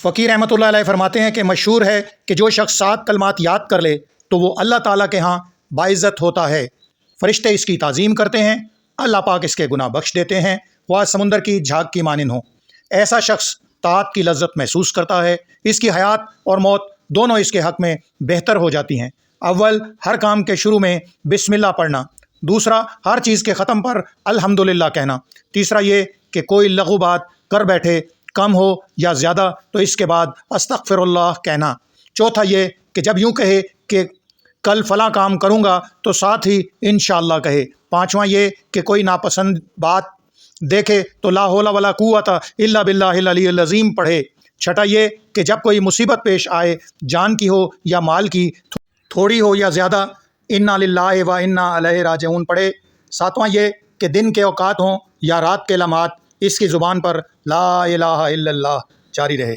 فقیر رحمۃ اللہ علیہ فرماتے ہیں کہ مشہور ہے کہ جو شخص 7 کلمات یاد کر لے تو وہ اللہ تعالیٰ کے ہاں باعزت ہوتا ہے، فرشتے اس کی تعظیم کرتے ہیں، اللہ پاک اس کے گناہ بخش دیتے ہیں، وہ سمندر کی جھاگ کی مانند ہوں۔ ایسا شخص طاعت کی لذت محسوس کرتا ہے، اس کی حیات اور موت دونوں اس کے حق میں بہتر ہو جاتی ہیں۔ اول، ہر کام کے شروع میں بسم اللہ پڑھنا، دوسرا، ہر چیز کے ختم پر الحمدللہ کہنا، تیسرا یہ کہ کوئی لغو بات کر بیٹھے، کم ہو یا زیادہ، تو اس کے بعد استغفر اللہ کہنا، چوتھا یہ کہ جب یوں کہے کہ کل فلاں کام کروں گا تو ساتھ ہی انشاءاللہ کہے، پانچواں یہ کہ کوئی ناپسند بات دیکھے تو لا حول ولا قوت الا باللہ العلی العظیم پڑھے، چھٹا یہ کہ جب کوئی مصیبت پیش آئے، جان کی ہو یا مال کی، تھوڑی ہو یا زیادہ، انا للہ و انا الیہ راجعون پڑھے، ساتواں یہ کہ دن کے اوقات ہوں یا رات کے لمحات اس کی زبان پر لا الہ الا اللہ جاری رہے۔